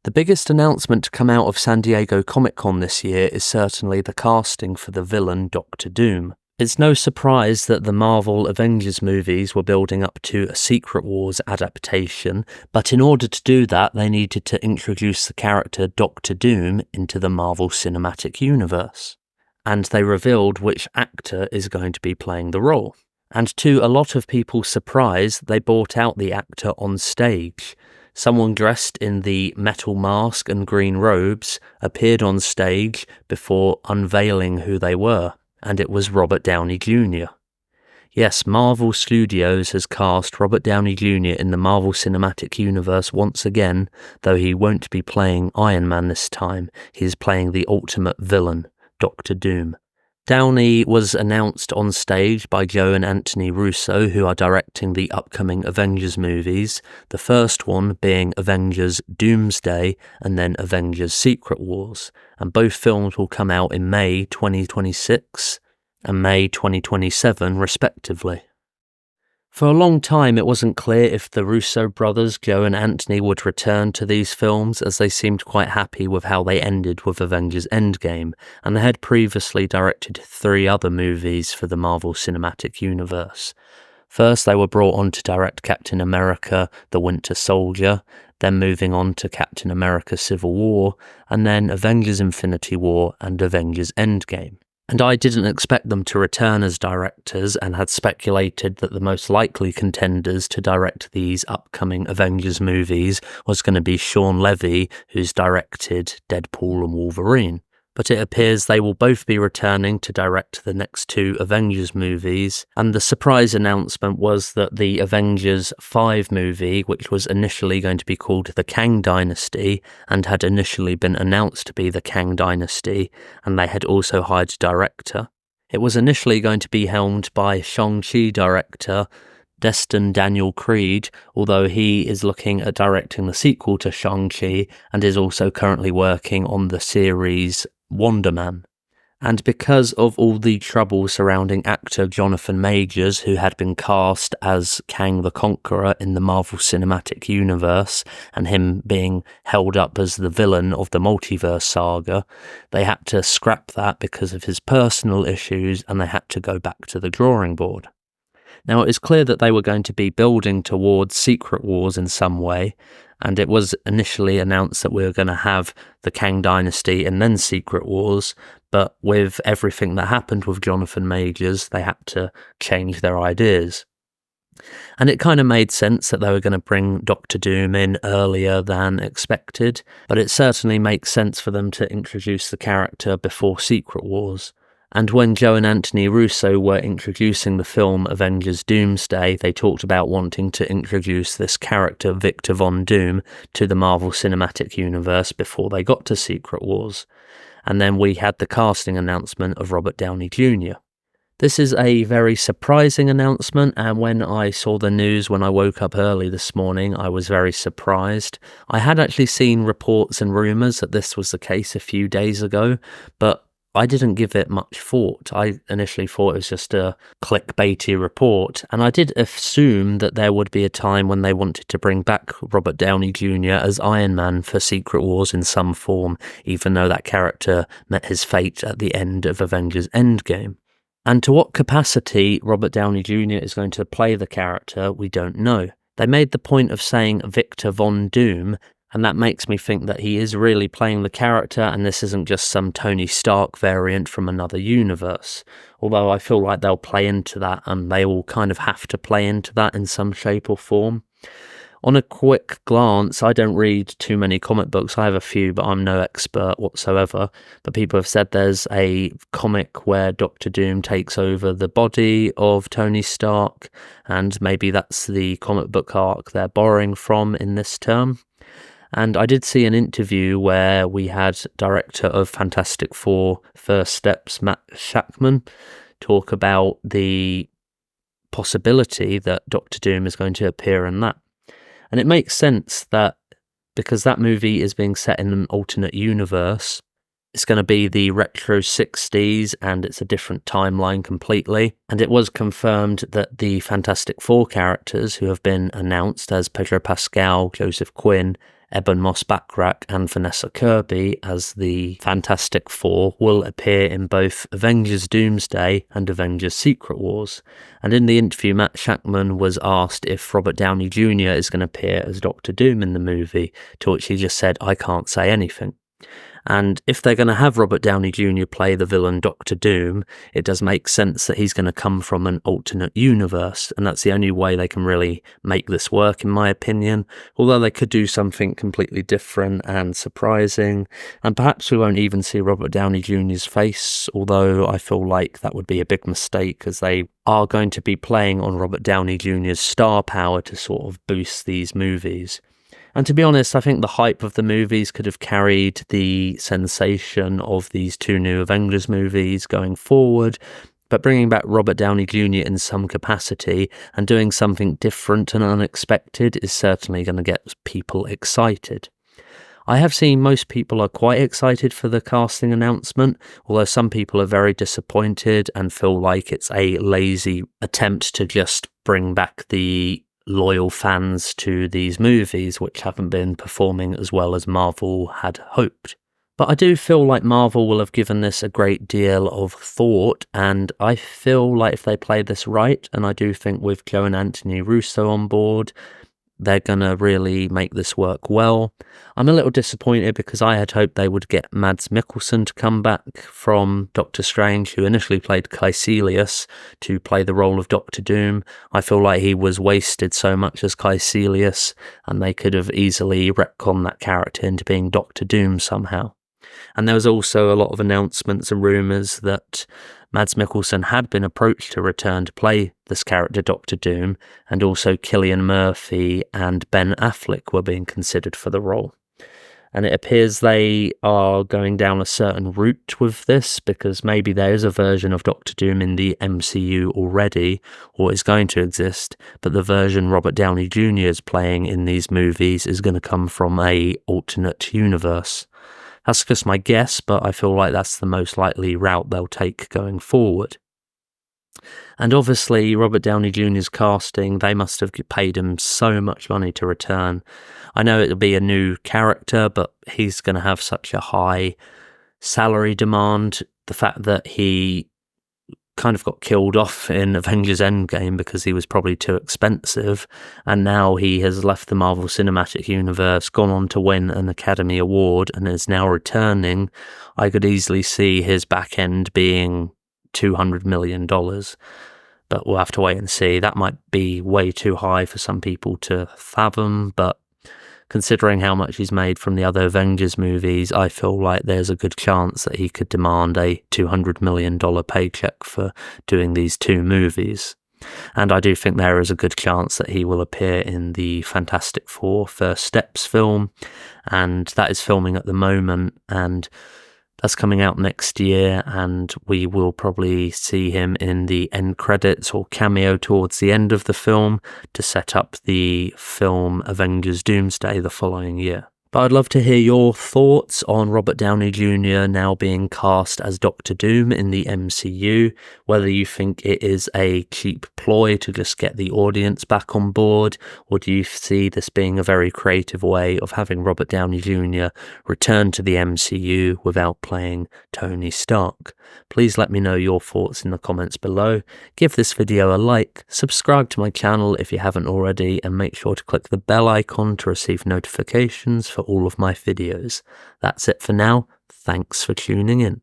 The biggest announcement to come out of San Diego Comic-Con this year is certainly the casting for the villain Doctor Doom. It's no surprise that the Marvel Avengers movies were building up to a Secret Wars adaptation, but in order to do that they needed to introduce the character Doctor Doom into the Marvel Cinematic Universe. And they revealed which actor is going to be playing the role. And to a lot of people's surprise, they brought out the actor on stage. Someone dressed in the metal mask and green robes appeared on stage before unveiling who they were, and it was Robert Downey Jr. Yes, Marvel Studios has cast Robert Downey Jr. in the Marvel Cinematic Universe once again, though he won't be playing Iron Man this time. He's playing the ultimate villain, Doctor Doom. Downey was announced on stage by Joe and Anthony Russo, who are directing the upcoming Avengers movies, the first one being Avengers Doomsday and then Avengers Secret Wars, and both films will come out in May 2026 and May 2027 respectively. For a long time it wasn't clear if the Russo brothers, Joe and Anthony, would return to these films, as they seemed quite happy with how they ended with Avengers Endgame, and they had previously directed 3 other movies for the Marvel Cinematic Universe. First they were brought on to direct Captain America: The Winter Soldier, then moving on to Captain America: Civil War, and then Avengers Infinity War and Avengers Endgame. And I didn't expect them to return as directors, and had speculated that the most likely contenders to direct these upcoming Avengers movies was going to be Shawn Levy, who's directed Deadpool and Wolverine. But it appears they will both be returning to direct the next 2 Avengers movies, and the surprise announcement was that the Avengers 5 movie, which was initially going to be called the Kang Dynasty, and had initially been announced to be the Kang Dynasty, and they had also hired a director. It was initially going to be helmed by Shang-Chi director Destin Daniel Creed, although he is looking at directing the sequel to Shang-Chi and is also currently working on the series Wonder Man. And because of all the trouble surrounding actor Johnathan Majors, who had been cast as Kang the Conqueror in the Marvel Cinematic Universe, and him being held up as the villain of the multiverse saga, they had to scrap that because of his personal issues, and they had to go back to the drawing board. Now, it is clear that they were going to be building towards Secret Wars in some way, and it was initially announced that we were going to have the Kang Dynasty and then Secret Wars, but with everything that happened with Johnathan Majors, they had to change their ideas. And it kind of made sense that they were going to bring Doctor Doom in earlier than expected, but it certainly makes sense for them to introduce the character before Secret Wars. And when Joe and Anthony Russo were introducing the film Avengers Doomsday, they talked about wanting to introduce this character, Victor Von Doom, to the Marvel Cinematic Universe before they got to Secret Wars. And then we had the casting announcement of Robert Downey Jr. This is a very surprising announcement, and when I saw the news when I woke up early this morning, I was very surprised. I had actually seen reports and rumours that this was the case a few days ago, but I didn't give it much thought. I initially thought it was just a clickbaity report, and I did assume that there would be a time when they wanted to bring back Robert Downey Jr. as Iron Man for Secret Wars in some form, even though that character met his fate at the end of Avengers Endgame. And to what capacity Robert Downey Jr. is going to play the character, we don't know. They made the point of saying Victor Von Doom, and that makes me think that he is really playing the character, and this isn't just some Tony Stark variant from another universe. Although I feel like they'll play into that, and they will kind of have to play into that in some shape or form. On a quick glance, I don't read too many comic books. I have a few, but I'm no expert whatsoever. But people have said there's a comic where Doctor Doom takes over the body of Tony Stark, and maybe that's the comic book arc they're borrowing from in this term. And I did see an interview where we had director of Fantastic Four First Steps, Matt Shakman, talk about the possibility that Doctor Doom is going to appear in that. And it makes sense that because that movie is being set in an alternate universe, it's going to be the retro 60s and it's a different timeline completely. And it was confirmed that the Fantastic Four characters who have been announced as Pedro Pascal, Joseph Quinn, Eben Moss-Backrack and Vanessa Kirby as the Fantastic Four will appear in both Avengers Doomsday and Avengers Secret Wars. And in the interview, Matt Shakman was asked if Robert Downey Jr. is going to appear as Doctor Doom in the movie, to which he just said, "I can't say anything." And if they're going to have Robert Downey Jr. play the villain Doctor Doom, it does make sense that he's going to come from an alternate universe, and that's the only way they can really make this work, in my opinion. Although they could do something completely different and surprising, and perhaps we won't even see Robert Downey Jr.'s face, although I feel like that would be a big mistake, as they are going to be playing on Robert Downey Jr.'s star power to sort of boost these movies. And to be honest, I think the hype of the movies could have carried the sensation of these two new Avengers movies going forward, but bringing back Robert Downey Jr. in some capacity and doing something different and unexpected is certainly going to get people excited. I have seen most people are quite excited for the casting announcement, although some people are very disappointed and feel like it's a lazy attempt to just bring back the loyal fans to these movies, which haven't been performing as well as Marvel had hoped. But I do feel like Marvel will have given this a great deal of thought, and I feel like if they play this right, and I do think with Joe and Anthony Russo on board, they're going to really make this work well. I'm a little disappointed because I had hoped they would get Mads Mikkelsen to come back from Doctor Strange, who initially played Caecilius, to play the role of Doctor Doom. I feel like he was wasted so much as Caecilius, and they could have easily retconned that character into being Doctor Doom somehow. And there was also a lot of announcements and rumours that Mads Mikkelsen had been approached to return to play this character Doctor Doom, and also Cillian Murphy and Ben Affleck were being considered for the role. And it appears they are going down a certain route with this, because maybe there is a version of Doctor Doom in the MCU already, or is going to exist, but the version Robert Downey Jr. is playing in these movies is going to come from a alternate universe. That's just my guess, but I feel like that's the most likely route they'll take going forward. And obviously, Robert Downey Jr.'s casting, they must have paid him so much money to return. I know it'll be a new character, but he's going to have such a high salary demand. The fact that he kind of got killed off in Avengers Endgame because he was probably too expensive, and now he has left the Marvel Cinematic Universe, gone on to win an Academy Award, and is now returning. I could easily see his back end being $200 million, but we'll have to wait and see. That might be way too high for some people to fathom, but considering how much he's made from the other Avengers movies, I feel like there's a good chance that he could demand a $200 million paycheck for doing these two movies. And I do think there is a good chance that he will appear in the Fantastic Four First Steps film, and that is filming at the moment, and that's coming out next year, and we will probably see him in the end credits or cameo towards the end of the film to set up the film Avengers Doomsday the following year. But I'd love to hear your thoughts on Robert Downey Jr. now being cast as Doctor Doom in the MCU, whether you think it is a cheap ploy to just get the audience back on board, or do you see this being a very creative way of having Robert Downey Jr. return to the MCU without playing Tony Stark? Please let me know your thoughts in the comments below. Give this video a like, subscribe to my channel if you haven't already, and make sure to click the bell icon to receive notifications for all of my videos. That's it for now. Thanks for tuning in.